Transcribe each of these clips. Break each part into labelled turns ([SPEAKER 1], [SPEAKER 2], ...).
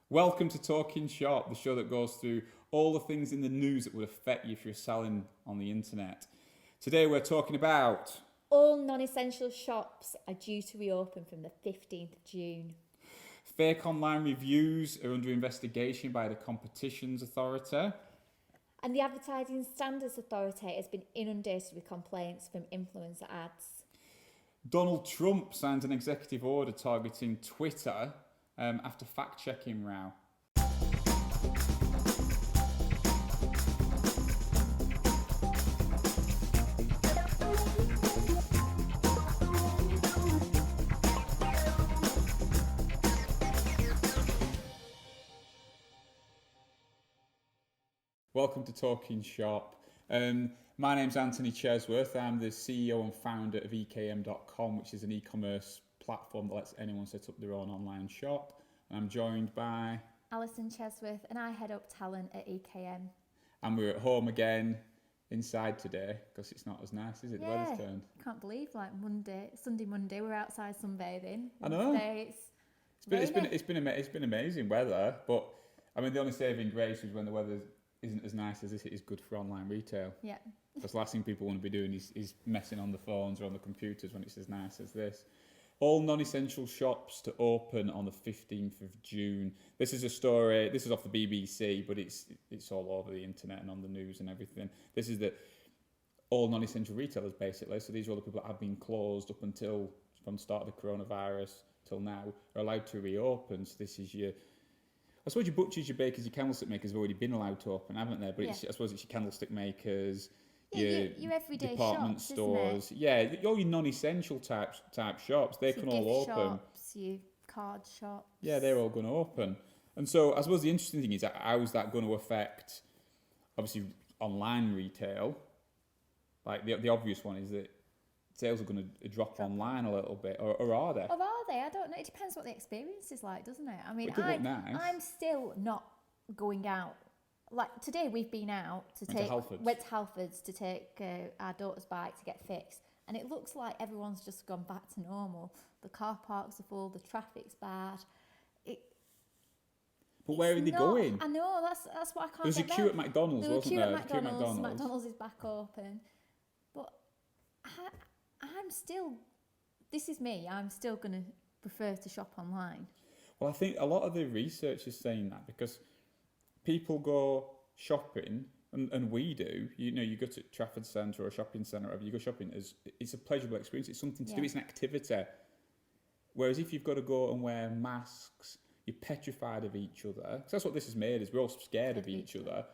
[SPEAKER 1] Welcome to Talking Shop, the show that goes through all the things in the news that would affect you if you're selling on the internet. Today we're talking about
[SPEAKER 2] all non-essential shops are due to reopen from the 15th of June.
[SPEAKER 1] Fake online reviews are under investigation by the Competitions Authority.
[SPEAKER 2] And the Advertising Standards Authority has been inundated with complaints from influencer ads.
[SPEAKER 1] Donald Trump signs an executive order targeting Twitter after fact-checking row. Welcome to Talking Shop. My name's Antony Chesworth. I'm the CEO and founder of ekm.com, which is an e-commerce platform that lets anyone set up their own online shop. And I'm joined by
[SPEAKER 2] Alison Chesworth, and I head up talent at EKM.
[SPEAKER 1] And we're at home again inside today because it's not as nice, is it? The weather's turned.
[SPEAKER 2] Can't believe Sunday, Monday, we're outside sunbathing.
[SPEAKER 1] I know.
[SPEAKER 2] Today
[SPEAKER 1] it's been amazing weather, but I mean the only saving grace is when the weather isn't as nice as this. It is good for online retail.
[SPEAKER 2] Yeah.
[SPEAKER 1] Because the last thing people want to be doing is messing on the phones or on the computers when it's as nice as this. All non-essential shops to open on the 15th of June. This is a story, this is off the BBC, but it's all over the internet and on the news and everything. This is that all non-essential retailers basically, so these are all the people that have been closed up until, from the start of the coronavirus till now, are allowed to reopen. So this is I suppose your butchers, your bakers, your candlestick makers have already been allowed to open, haven't they? But I suppose it's your candlestick makers,
[SPEAKER 2] your everyday
[SPEAKER 1] department
[SPEAKER 2] shops,
[SPEAKER 1] stores, all your non-essential type shops, they can all open.
[SPEAKER 2] Shops, your card shops.
[SPEAKER 1] Yeah, they're all going to open. And so I suppose the interesting thing is how is that going to affect, obviously, online retail? Like the obvious one is that sales are going to drop online a little bit, or are they?
[SPEAKER 2] Or are they? I don't know. It depends what the experience is like, doesn't it? I mean, I'm still not going out. Like today, we've been out went to Halfords to take our daughter's bike to get fixed, and it looks like everyone's just gone back to normal. The car parks are full, the traffic's bad.
[SPEAKER 1] But where are they going?
[SPEAKER 2] I know, that's what I can't.
[SPEAKER 1] There's a queue at McDonald's, wasn't there?
[SPEAKER 2] Queue at McDonald's. McDonald's is back open, but I'm still. This is me. I'm still going to prefer to shop online.
[SPEAKER 1] Well, I think a lot of the research is saying that because people go shopping, and we do. You go to Trafford Centre or a shopping centre, wherever you go shopping, it's a pleasurable experience. It's something to do. It's an activity. Whereas if you've got to go and wear masks, you're petrified of each other. Because that's what this has made. Is we're all scared of each other,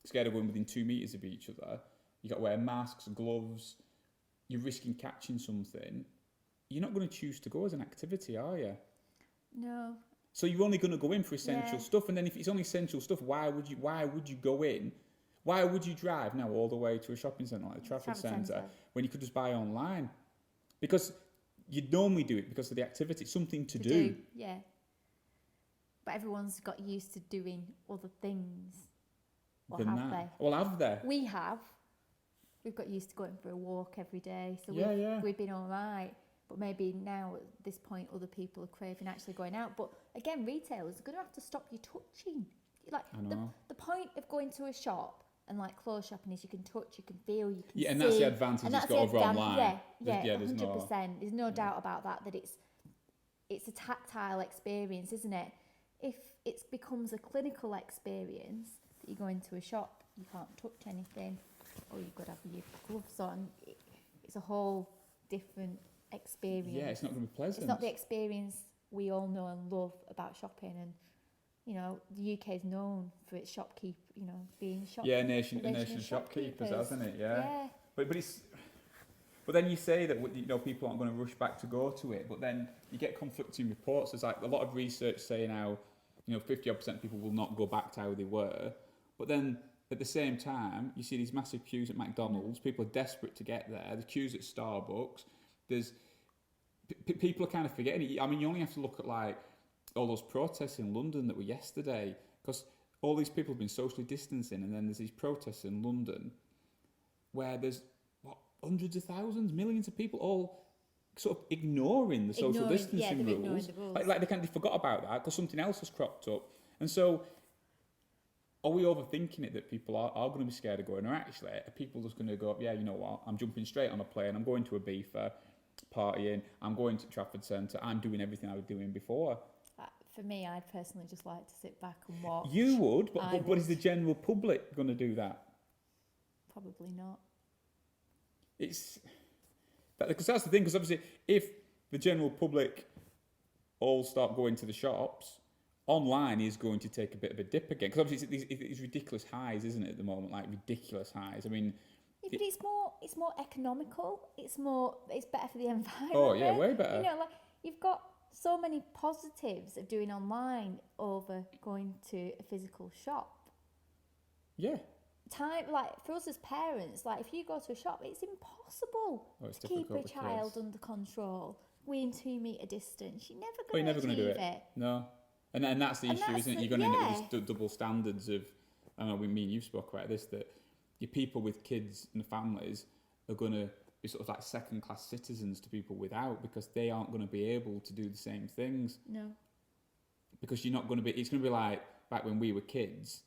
[SPEAKER 1] scared of going within 2 meters of each other. You got to wear masks, gloves. You're risking catching something. You're not going to choose to go as an activity, are you?
[SPEAKER 2] No.
[SPEAKER 1] So you're only going to go in for essential stuff, and then if it's only essential stuff, why would you go in? Why would you drive now all the way to a shopping centre like the Trafford Centre when you could just buy online? Because you'd normally do it because of the activity. It's something to do.
[SPEAKER 2] Yeah. But everyone's got used to doing other things. Or have they?
[SPEAKER 1] Well, have they?
[SPEAKER 2] We have. We've got used to going for a walk every day, so we've been all right. But maybe now at this point, other people are craving actually going out. But again, retailers are going to have to stop you touching. Like the point of going to a shop and like clothes shopping is you can touch, you can feel, you can see.
[SPEAKER 1] Yeah, and that's the advantage it's got over online.
[SPEAKER 2] Yeah, 100%. There's no doubt about that. That it's a tactile experience, isn't it? If it becomes a clinical experience that you go into a shop, you can't touch anything, or you've got to have your gloves on. It's a whole different experience.
[SPEAKER 1] Yeah, it's not going to be pleasant.
[SPEAKER 2] It's not the experience we all know and love about shopping, and the UK is known for its being shop.
[SPEAKER 1] Yeah, a nation of shopkeepers, hasn't it? Yeah. But then you say that people aren't going to rush back to go to it, but then you get conflicting reports. There's like a lot of research saying how 50% of people will not go back to how they were, but then at the same time you see these massive queues at McDonald's. People are desperate to get there. The queues at Starbucks. There's people are kind of forgetting it. I mean, you only have to look at like all those protests in London that were yesterday, because all these people have been socially distancing, and then there's these protests in London where there's hundreds of thousands, millions of people all sort of ignoring the social distancing rules. Like they forgot about that because something else has cropped up. And so, are we overthinking it that people are going to be scared of going, or actually are people just going to go, yeah, you know what, I'm jumping straight on a plane, I'm going to a beefer, partying, I'm going to Trafford Centre, I'm doing everything I was doing before?
[SPEAKER 2] For me, I'd personally just like to sit back and watch.
[SPEAKER 1] You would, but is the general public going to do that?
[SPEAKER 2] Probably not.
[SPEAKER 1] Because that's the thing, because obviously if the general public all start going to the shops, online is going to take a bit of a dip again, because obviously it's ridiculous highs, isn't it, at the moment? Like ridiculous highs. I mean,
[SPEAKER 2] yeah, but it's more economical. It's better for the environment.
[SPEAKER 1] Oh yeah, way better.
[SPEAKER 2] You know, like you've got so many positives of doing online over going to a physical shop.
[SPEAKER 1] Yeah.
[SPEAKER 2] Time, like for us as parents, like if you go to a shop, it's impossible to keep a child under control. We're in 2 metre distance. You're never going to do it.
[SPEAKER 1] No. And that's the issue, isn't it? You're going to end up with these double standards of, I know me and you spoke about this, that your people with kids and families are going to be sort of like second-class citizens to people without, because they aren't going to be able to do the same things.
[SPEAKER 2] No.
[SPEAKER 1] Because you're not going to be, it's going to be like back when we were kids,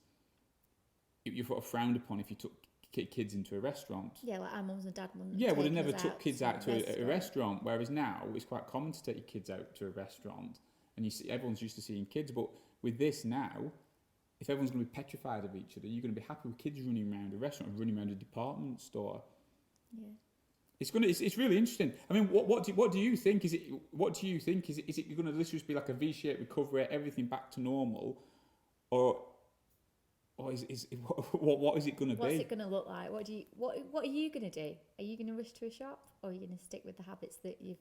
[SPEAKER 1] you sort of frowned upon if you took kids into a restaurant.
[SPEAKER 2] Yeah, like our mums and dad wouldn't.
[SPEAKER 1] Yeah, would have never took kids out to a restaurant, whereas now it's quite common to take your kids out to a restaurant. And you see, everyone's used to seeing kids, but with this now, if everyone's going to be petrified of each other, you're going to be happy with kids running around a restaurant, running around a department store.
[SPEAKER 2] Yeah,
[SPEAKER 1] it's really interesting. I mean, what do you think? Is it going to literally just be like a V-shaped recovery, everything back to normal, or is what is it going to be?
[SPEAKER 2] What's it going to look like? What are you going to do? Are you going to rush to a shop, or are you going to stick with the habits that you've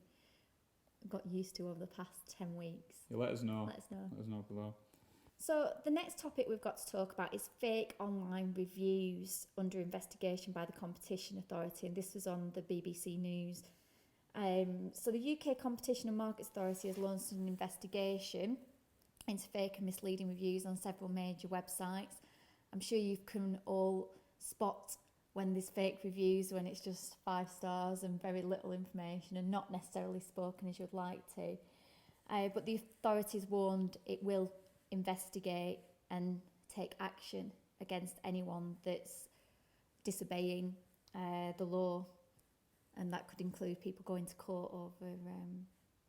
[SPEAKER 2] got used to over the past 10 weeks?
[SPEAKER 1] Yeah, let us know.
[SPEAKER 2] Let us
[SPEAKER 1] know below.
[SPEAKER 2] So the next topic we've got to talk about is fake online reviews under investigation by the Competition Authority, and this was on the BBC News. So the UK Competition and Markets Authority has launched an investigation into fake and misleading reviews on several major websites. I'm sure you can all spot when there's fake reviews, when it's just 5 stars and very little information and not necessarily spoken as you'd like to. But the authorities warned it will investigate and take action against anyone that's disobeying the law, and that could include people going to court over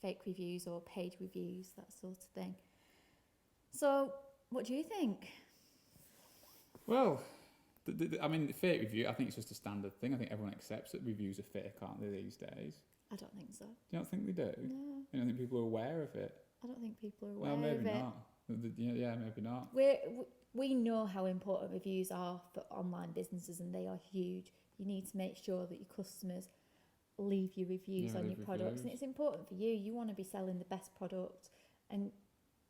[SPEAKER 2] fake reviews or paid reviews, that sort of thing. So, what do you think?
[SPEAKER 1] Well, I mean, the fake review, I think it's just a standard thing. I think everyone accepts that reviews are fake, aren't they, these days?
[SPEAKER 2] I don't think so.
[SPEAKER 1] You don't think they do?
[SPEAKER 2] No.
[SPEAKER 1] You don't think people are aware of it?
[SPEAKER 2] I don't think people are aware
[SPEAKER 1] of it.
[SPEAKER 2] Well, maybe
[SPEAKER 1] not. Yeah, maybe not.
[SPEAKER 2] We know how important reviews are for online businesses, and they are huge. You need to make sure that your customers leave you reviews on your products. And it's important for you. You want to be selling the best product and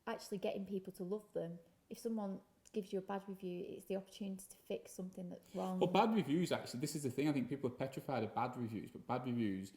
[SPEAKER 2] actually getting people to love them. If someone gives you a bad review, it's the opportunity to fix something that's wrong.
[SPEAKER 1] Well, bad reviews, actually, this is the thing. I think people are petrified of bad reviews, but bad reviews,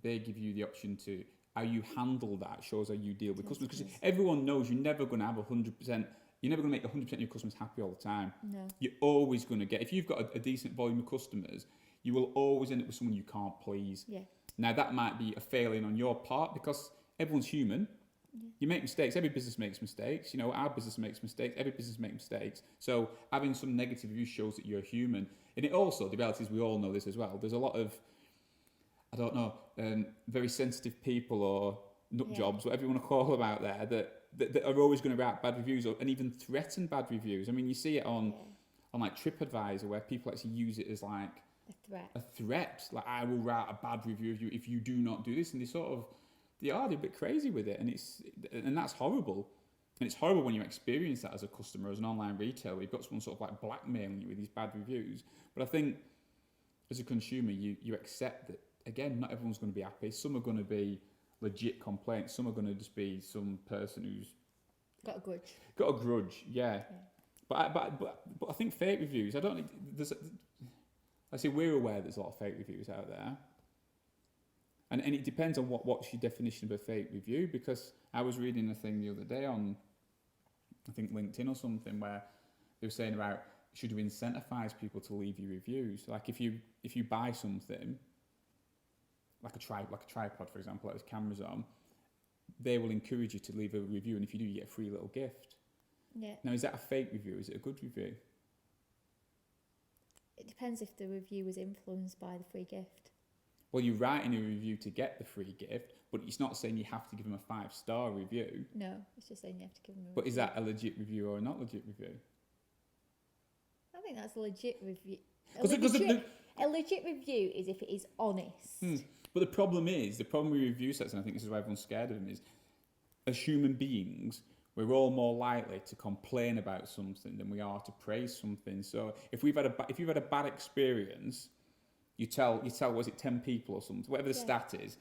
[SPEAKER 1] they give you the option to, how you handle that shows how you deal with customers. Because everyone knows you're never going to have 100%, you're never going to make 100% of your customers happy all the time.
[SPEAKER 2] No.
[SPEAKER 1] You're always going to get, if you've got a decent volume of customers, you will always end up with someone you can't please.
[SPEAKER 2] Yeah.
[SPEAKER 1] Now, that might be a failing on your part, because everyone's human. Yeah. You make mistakes. Every business makes mistakes. You know, our business makes mistakes. Every business makes mistakes. So having some negative reviews shows that you're human. And it also, the reality is, we all know this as well. There's a lot of, I don't know, very sensitive people or nut jobs, whatever you want to call them out there, that are always going to write bad reviews and even threaten bad reviews. I mean, you see it on like TripAdvisor, where people actually use it as like a threat. Like, I will write a bad review of you if you do not do this. And they're a bit crazy with it, and that's horrible. And it's horrible when you experience that as a customer, as an online retailer. You've got someone sort of like blackmailing you with these bad reviews. But I think as a consumer, you accept that, again, not everyone's going to be happy. Some are going to be legit complaints. Some are going to just be some person who's
[SPEAKER 2] got a grudge.
[SPEAKER 1] Yeah. But I think fake reviews, I say we're aware there's a lot of fake reviews out there. And it depends on what's your definition of a fake review, because I was reading a thing the other day on, I think, LinkedIn or something, where they were saying about, should you incentivise people to leave you reviews? Like if you buy something, like a tripod, for example, that has cameras on, they will encourage you to leave a review, and if you do, you get a free little gift.
[SPEAKER 2] Yeah.
[SPEAKER 1] Now, is that a fake review? Is it a good review?
[SPEAKER 2] It depends if the review was influenced by the free gift.
[SPEAKER 1] Well, you're writing a review to get the free gift, but it's not saying you have to give them a 5-star review.
[SPEAKER 2] No, it's just saying you have to give them a
[SPEAKER 1] But
[SPEAKER 2] review.
[SPEAKER 1] is that a legit review or a not legit review?
[SPEAKER 2] I think that's a legit review. A legit review is if it is honest.
[SPEAKER 1] But the problem with review sites, and I think this is why everyone's scared of them, is as human beings, we're all more likely to complain about something than we are to praise something. So if you've had a bad experience, you tell was it 10 people or something, whatever the stat is.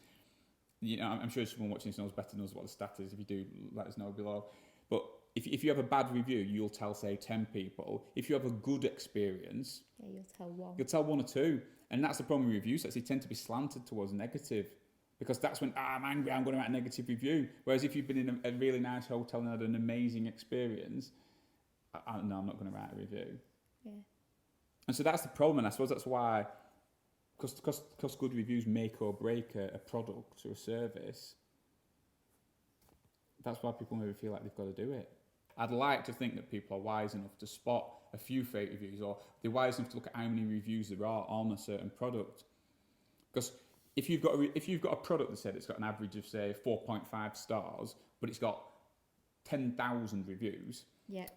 [SPEAKER 1] You know, I'm sure someone watching this knows what the stat is. If you do, let us know below. But if you have a bad review, you'll tell, say, 10 people. If you have a good experience,
[SPEAKER 2] you'll tell one.
[SPEAKER 1] You'll tell 1 or 2. And that's the problem with reviews. They tend to be slanted towards negative. Because that's when, I'm angry, I'm going to write a negative review. Whereas if you've been in a really nice hotel and had an amazing experience, no, I'm not going to write a review.
[SPEAKER 2] Yeah.
[SPEAKER 1] And so that's the problem. And I suppose that's why, because good reviews make or break a product or a service, that's why people maybe feel like they've got to do it. I'd like to think that people are wise enough to spot a few fake reviews, or they're wise enough to look at how many reviews there are on a certain product. Because if you've got a product that said it's got an average of, say, 4.5 stars, but it's got 10,000 reviews,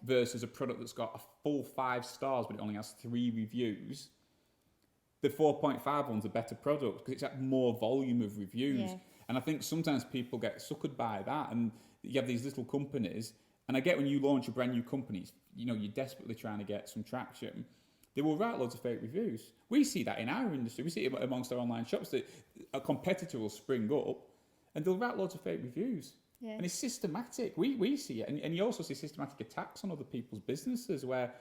[SPEAKER 1] versus a product that's got a full 5 stars but it only has 3 reviews, the 4.5 one's a better product because it's got more volume of reviews. Yeah. And I think sometimes people get suckered by that, and you have these little companies. And I get when you launch a brand new company, you know, you're desperately trying to get some traction. They will write loads of fake reviews. We see that in our industry. We see it amongst our online shops that a competitor will spring up and they'll write loads of fake reviews. Yeah. And it's systematic. We see it. And you also see systematic attacks on other people's businesses where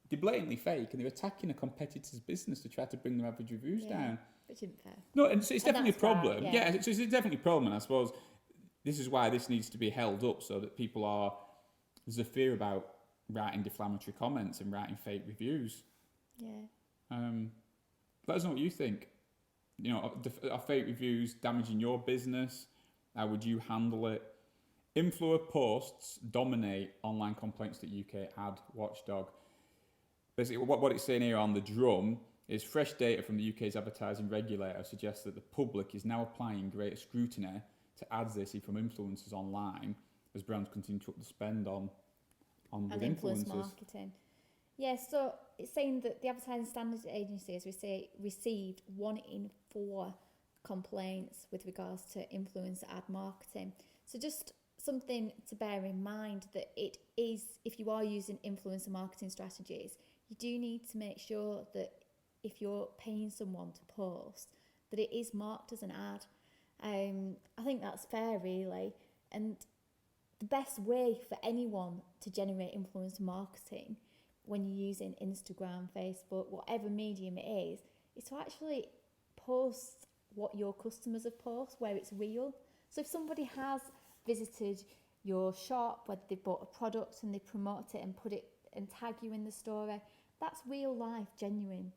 [SPEAKER 1] they're blatantly fake and they're attacking a competitor's business to try to bring their average reviews down.
[SPEAKER 2] Which isn't fair.
[SPEAKER 1] No, and so it's definitely a problem. It's definitely a problem. And I suppose this is why this needs to be held up so that people are... There's a fear about writing defamatory comments and writing fake reviews.
[SPEAKER 2] Yeah.
[SPEAKER 1] Let us know what you think. You know, are fake reviews damaging your business? How would you handle it? Influencer posts dominate online complaints.uk ad watchdog. Basically, what it's saying here on the drum is fresh data from the UK's advertising regulator suggests that the public is now applying greater scrutiny to ads they see from influencers online as brands continue to up the spend on
[SPEAKER 2] influence
[SPEAKER 1] influencers.
[SPEAKER 2] Marketing. Yeah, so it's saying that the Advertising Standards Agency has received 1 in 4 complaints with regards to influencer ad marketing. So just something to bear in mind that it is, if you are using influencer marketing strategies, you do need to make sure that if you're paying someone to post, that it is marked as an ad. I think that's fair, really. And the best way for anyone to generate influencer marketing when you're using Instagram, Facebook, whatever medium it is to actually post what your customers have posted, where it's real. So if somebody has visited your shop, whether they bought a product and they promote it and put it and tag you in the story, that's real life, genuine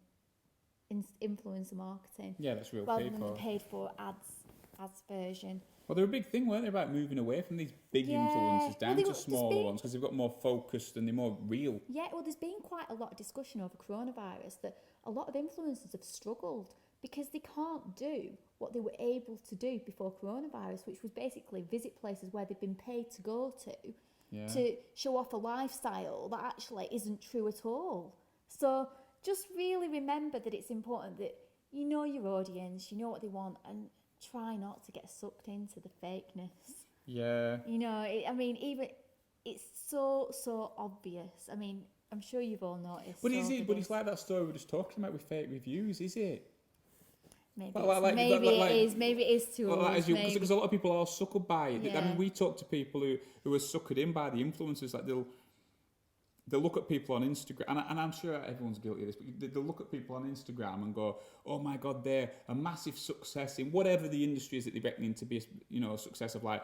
[SPEAKER 2] influencer marketing.
[SPEAKER 1] Yeah, that's real
[SPEAKER 2] rather
[SPEAKER 1] people.
[SPEAKER 2] Rather than the paid for ads version.
[SPEAKER 1] Well, they're a big thing, weren't they, about moving away from these big influencers down to smaller ones because they've got more focused and they're more real.
[SPEAKER 2] Yeah, well, there's been quite a lot of discussion over coronavirus that a lot of influencers have struggled because they can't do what they were able to do before coronavirus, which was basically visit places where they've been paid to go to show off a lifestyle that actually isn't true at all. So just really remember that it's important that you know your audience, you know what they want, and try not to get sucked into the fakeness.
[SPEAKER 1] Yeah.
[SPEAKER 2] You know, even it's so obvious. I mean, I'm sure you've all noticed.
[SPEAKER 1] But is it? But it's like that story we were just talking about with fake reviews, is it?
[SPEAKER 2] Maybe it is. Maybe it is too much.
[SPEAKER 1] Because a lot of people are suckered by it.
[SPEAKER 2] Yeah.
[SPEAKER 1] I mean, we talk to people who are suckered in by the influencers. Like they'll look at people on Instagram, and I'm sure everyone's guilty of this, but they'll look at people on Instagram and go, oh my God, they're a massive success in whatever the industry is that they're reckoning to be, a success of. Like,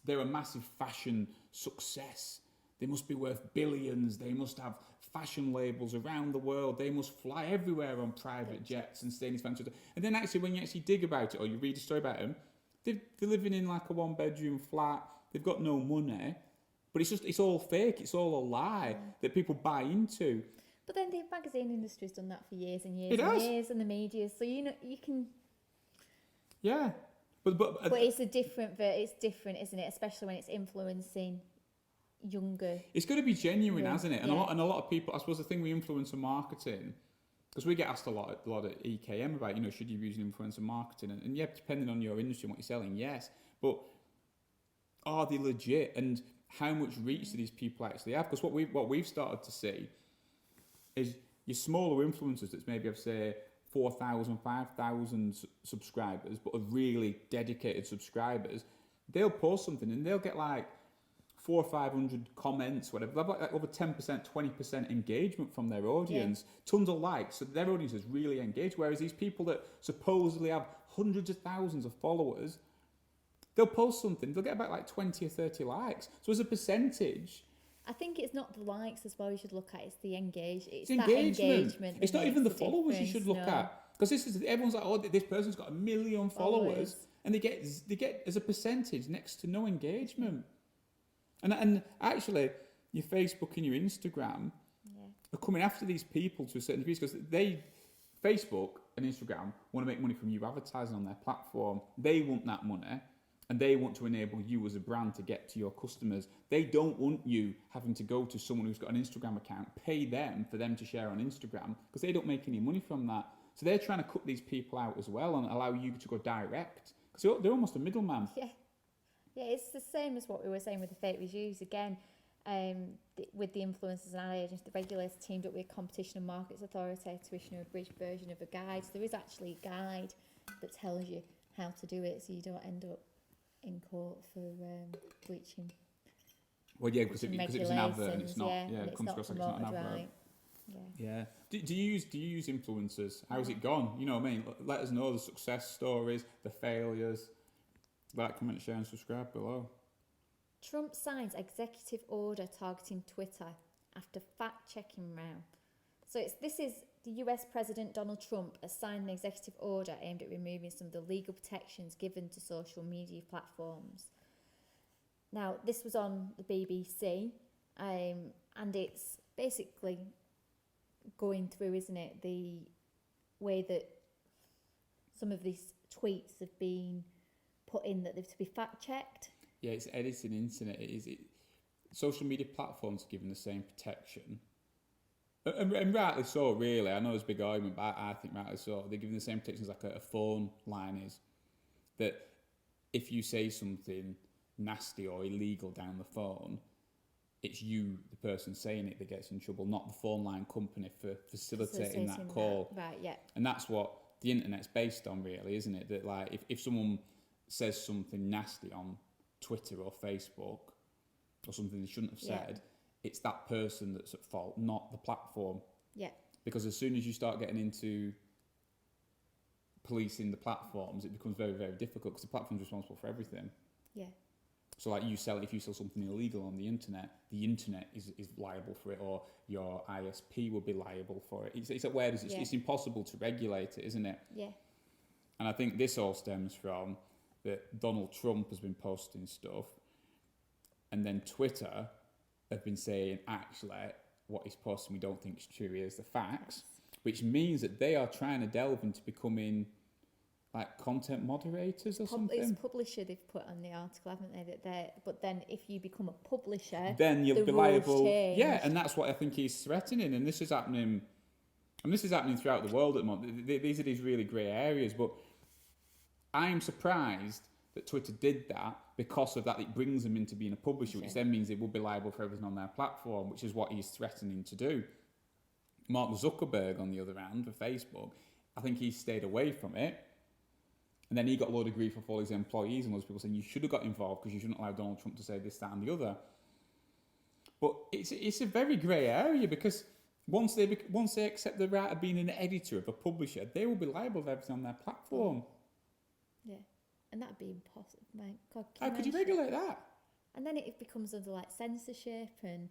[SPEAKER 1] they're a massive fashion success. They must be worth billions. They must have fashion labels around the world. They must fly everywhere on private jets and stay in these fancy. And then actually, when you actually dig about it or you read a story about them, they're living in like a 1-bedroom flat. They've got no money. But it's all fake. It's all a lie that people buy into.
[SPEAKER 2] But then the magazine industry's done that for years and years and years, and the media. So you can.
[SPEAKER 1] Yeah, but
[SPEAKER 2] it's it's different, isn't it? Especially when it's influencing younger.
[SPEAKER 1] It's got to be genuine, hasn't it? And a lot of people. I suppose the thing with influencer marketing, because we get asked a lot at EKM about, should you use influencer marketing? And yeah, depending on your industry and what you're selling, yes. But are they legit? And how much reach do these people actually have? Because what we've started to see is your smaller influencers that's maybe have, say, 4,000, 5,000 subscribers, but are really dedicated subscribers, they'll post something and they'll get like 400 or 500 comments, whatever. They'll have like over 10%, 20% engagement from their audience, tons of likes. So their audience is really engaged. Whereas these people that supposedly have hundreds of thousands of followers, they'll post something, they'll get about like 20 or 30 likes. So as a percentage,
[SPEAKER 2] I think it's not the likes as well you should look at, it's the engagement.
[SPEAKER 1] It's that engagement. It's not even the followers you should look at. Because everyone's like, oh, this person's got 1 million followers. And they get as a percentage next to no engagement. And actually, your Facebook and your Instagram are coming after these people to a certain degree, because Facebook and Instagram want to make money from you advertising on their platform. They want that money. And they want to enable you as a brand to get to your customers. They don't want you having to go to someone who's got an Instagram account, pay them for them to share on Instagram, because they don't make any money from that. So they're trying to cut these people out as well and allow you to go direct, because they're almost a middleman.
[SPEAKER 2] Yeah, it's the same as what we were saying with the fake reviews. Again, with the influencers and ad agents, the regulators teamed up with Competition and Markets Authority to issue an abridged version of a guide. So there is actually a guide that tells you how to do it, so you don't end up in court for breaching.
[SPEAKER 1] Well, yeah, because it's an advert and it's not.
[SPEAKER 2] It comes across like it's not an advert. Right.
[SPEAKER 1] Yeah. Do you use influencers? How's it gone? You know what I mean? Let us know the success stories, the failures. Like, comment, share, and subscribe below.
[SPEAKER 2] Trump signs executive order targeting Twitter after fact-checking row. So this is the US President Donald Trump has signed an executive order aimed at removing some of the legal protections given to social media platforms. Now, this was on the BBC, and it's basically going through, isn't it, the way that some of these tweets have been put in that they're to be fact-checked.
[SPEAKER 1] Yeah, it's editing internet. Social media platforms are given the same protection. And rightly so, really. I know there's a big argument, but I think rightly so. They're given the same protections like a phone line is. That if you say something nasty or illegal down the phone, it's you, the person saying it, that gets in trouble, not the phone line company for facilitating that call.
[SPEAKER 2] Right, yeah.
[SPEAKER 1] And that's what the internet's based on, really, isn't it? That like if someone says something nasty on Twitter or Facebook or something they shouldn't have said, it's that person that's at fault, not the platform.
[SPEAKER 2] Yeah.
[SPEAKER 1] Because as soon as you start getting into policing the platforms, it becomes very, very difficult, because the platform's responsible for everything. Yeah. So like if you sell something illegal on the internet is liable for it, or your ISP will be liable for it. It's where it's impossible to regulate it, isn't it? Yeah. And I think this all stems from that Donald Trump has been posting stuff, and then Twitter have been saying, actually, what he's posting we don't think is true, here's the facts, which means that they are trying to delve into becoming like content moderators or something.
[SPEAKER 2] It's publisher they've put on the article, haven't they? But then if you become a publisher,
[SPEAKER 1] then you'll be liable. Yeah, and that's what I think he's threatening, and this is happening. And this is happening throughout the world at the moment. These are these really grey areas, but I'm surprised that Twitter did that. Because of that, it brings them into being a publisher, which then means they will be liable for everything on their platform, which is what he's threatening to do. Mark Zuckerberg, on the other hand, for Facebook, I think he stayed away from it. And then he got a load of grief for all his employees and those people saying you should have got involved because you shouldn't allow Donald Trump to say this, that and the other. But it's a very grey area, because once they accept the right of being an editor of a publisher, they will be liable for everything on their platform.
[SPEAKER 2] Yeah. And that'd be impossible, mate. God,
[SPEAKER 1] how could you regulate that?
[SPEAKER 2] And then it becomes under like censorship, and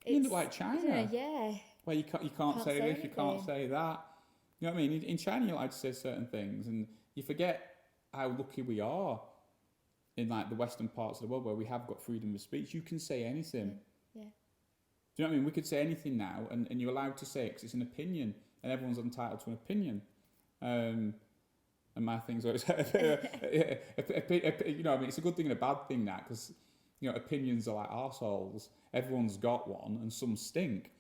[SPEAKER 1] you end up like China.
[SPEAKER 2] Yeah.
[SPEAKER 1] Where you can't say this, you can't say that. You know what I mean? In China, you're allowed to say certain things, and you forget how lucky we are in like the Western parts of the world where we have got freedom of speech, you can say anything.
[SPEAKER 2] Yeah.
[SPEAKER 1] Do you know what I mean? We could say anything now, and you're allowed to say it because it's an opinion, and everyone's entitled to an opinion. And my thing's always, you know, I mean, it's a good thing and a bad thing that, because, you know, opinions are like arseholes. Everyone's got one, and some stink.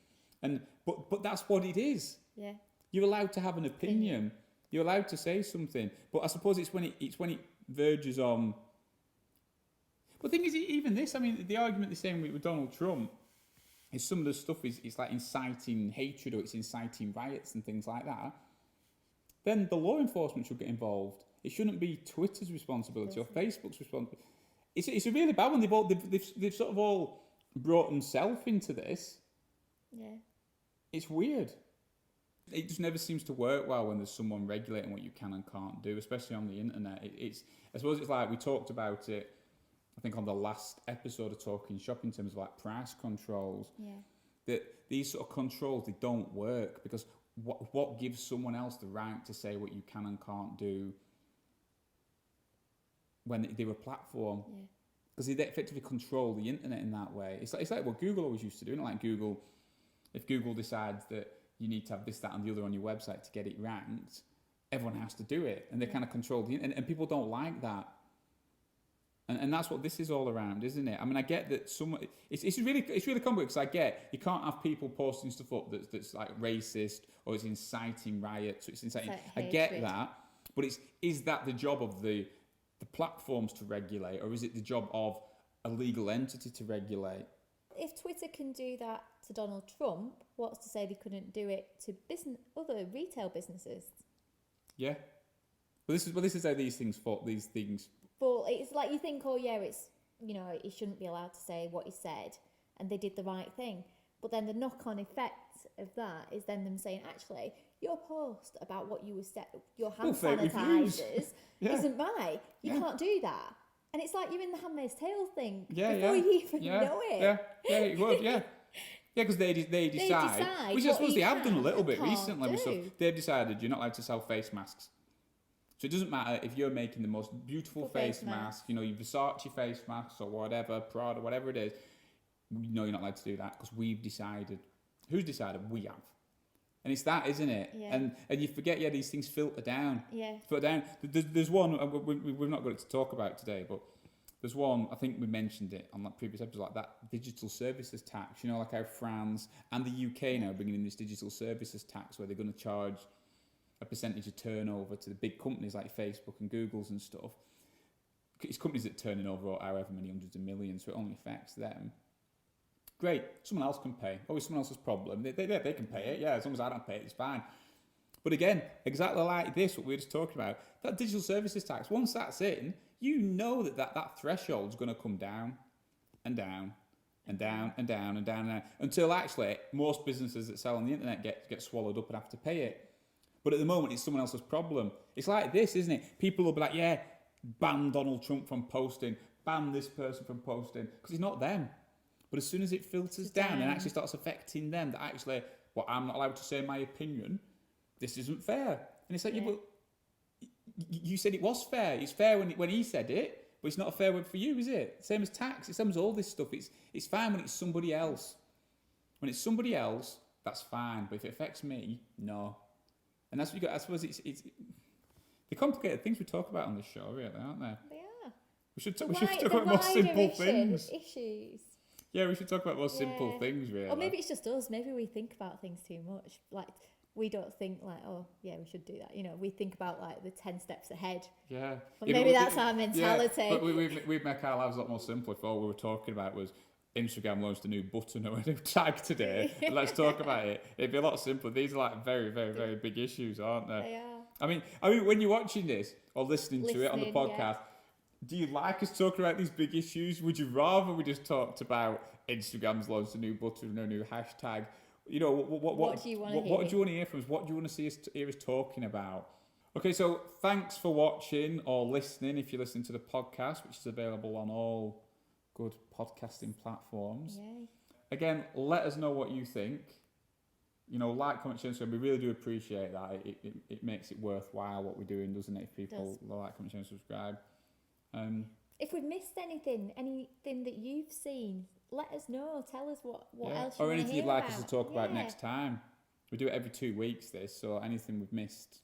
[SPEAKER 1] But that's what it is.
[SPEAKER 2] Yeah.
[SPEAKER 1] You're allowed to have an opinion. You're allowed to say something. But I suppose it's when it verges on. But the thing is, even this, I mean, the argument they're saying with Donald Trump is some of the stuff it's like inciting hatred, or it's inciting riots and things like that. Then the law enforcement should get involved. It shouldn't be Twitter's responsibility or Facebook's responsibility. It's a really bad one. They've sort of all brought themselves into this.
[SPEAKER 2] Yeah.
[SPEAKER 1] It's weird. It just never seems to work well when there's someone regulating what you can and can't do, especially on the internet. I suppose it's like we talked about it, I think, on the last episode of Talking Shop, in terms of like price controls.
[SPEAKER 2] Yeah.
[SPEAKER 1] That these sort of controls, they don't work, because what gives someone else the right to say what you can and can't do when they're a platform?
[SPEAKER 2] Yeah.
[SPEAKER 1] Because they effectively control the internet in that way. It's like what Google always used to do. Not like Google, if Google decides that you need to have this, that, and the other on your website to get it ranked, everyone has to do it, and they kind of control the internet, and people don't like that. And that's what this is all around, isn't it? I mean, I get that it's really complex, because I get you can't have people posting stuff up that's like racist, or it's inciting riots, or it's inciting. I get that, but is that the job of the platforms to regulate, or is it the job of a legal entity to regulate?
[SPEAKER 2] If Twitter can do that to Donald Trump, what's to say they couldn't do it to other retail businesses?
[SPEAKER 1] Yeah. Well, this is how these things fall. These things.
[SPEAKER 2] But it's like you think, oh yeah, it's, you know, he shouldn't be allowed to say what he said, and they did the right thing. But then the knock-on effect of that is then them saying, actually, your post about what you were your hand sanitizers isn't right. You can't do that. And it's like you're in the Handmaid's Tale thing before you even know it. Yeah, it would, yeah.
[SPEAKER 1] Yeah, because they decide, which I suppose they have done a little bit recently. So they've decided you're not allowed to sell face masks. So it doesn't matter if you're making the most beautiful face mask, you know, your Versace face masks or whatever, Prada, whatever it is. No, you're not allowed to do that, because we've decided. Who's decided? We have. And it's that, isn't it?
[SPEAKER 2] Yeah.
[SPEAKER 1] And you forget, these things filter down.
[SPEAKER 2] Yeah.
[SPEAKER 1] Filter down. There's one, we've not got it to talk about today, but there's one, I think we mentioned it on that previous episode, like that digital services tax. You know, like how France and the UK now are bringing in this digital services tax, where they're going to charge a percentage of turnover to the big companies like Facebook and Google's and stuff. It's companies that are turning over however many hundreds of millions, so it only affects them. Great, someone else can pay. Always someone else's problem. They can pay it, as long as I don't pay it, it's fine. But again, exactly like this, what we were just talking about, that digital services tax, once that's in, you know that threshold's going to come down and down and down and down and down and down, until actually most businesses that sell on the internet get swallowed up and have to pay it. But at the moment, it's someone else's problem. It's like this, isn't it? People will be like, ban Donald Trump from posting, ban this person from posting, because it's not them. But as soon as it filters down and actually starts affecting them, that actually, I'm not allowed to say my opinion, this isn't fair. And it's like, you said it was fair. It's fair when he said it, but it's not fair for you, is it? Same as tax, it's same as all this stuff. It's fine when it's somebody else. When it's somebody else, that's fine. But if it affects me, no. And that's what you got. I suppose it's the complicated things we talk about on this show, really, aren't they?
[SPEAKER 2] They are.
[SPEAKER 1] We should talk about more simple things.
[SPEAKER 2] Issues.
[SPEAKER 1] Yeah, we should talk about more simple things, really.
[SPEAKER 2] Or maybe it's just us. Maybe we think about things too much. Like, we don't think like, oh, yeah, we should do that. You know, we think about like the 10 steps ahead.
[SPEAKER 1] Yeah.
[SPEAKER 2] But maybe that's our mentality.
[SPEAKER 1] Yeah, but we'd make our lives a lot more simple if all we were talking about was Instagram launched a new button or a new tag today. Let's talk about it. It'd be a lot simpler. These are like very, very, very big issues, aren't they?
[SPEAKER 2] They are.
[SPEAKER 1] I mean, when you're watching this or listening to it on the podcast, do you like us talking about these big issues? Would you rather we just talked about Instagram's launched a new button or a new hashtag? You know, what
[SPEAKER 2] do you want to hear?
[SPEAKER 1] What do you want to hear from us? What do you want to hear us talking about? Okay, so thanks for watching or listening if you're listening to the podcast, which is available on all good podcasting platforms.
[SPEAKER 2] Yay.
[SPEAKER 1] Again, let us know what you think. You know, like, comment, share, subscribe. We really do appreciate that. It makes it worthwhile what we're doing, doesn't it? If people like, comment, share, subscribe.
[SPEAKER 2] If we've missed anything that you've seen, let us know. Tell us what else you
[SPEAKER 1] or
[SPEAKER 2] want to
[SPEAKER 1] anything
[SPEAKER 2] hear
[SPEAKER 1] you'd like
[SPEAKER 2] about.
[SPEAKER 1] us to talk about next time. We do it every 2 weeks, this, so anything we've missed,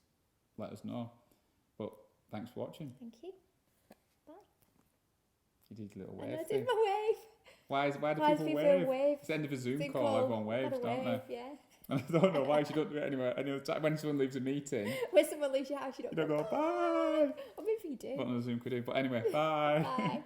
[SPEAKER 1] let us know. But thanks for watching.
[SPEAKER 2] Thank you. Bye.
[SPEAKER 1] You did a little wave.
[SPEAKER 2] And I did my wave.
[SPEAKER 1] Why do people wave? It's the end of a Zoom call, everyone waves, don't they?
[SPEAKER 2] Yeah.
[SPEAKER 1] I don't know why you don't do it anyway. When someone leaves a meeting,
[SPEAKER 2] when someone leaves your house, you don't
[SPEAKER 1] go bye.
[SPEAKER 2] Or maybe you do.
[SPEAKER 1] What on a Zoom could do. But anyway, bye.
[SPEAKER 2] Bye.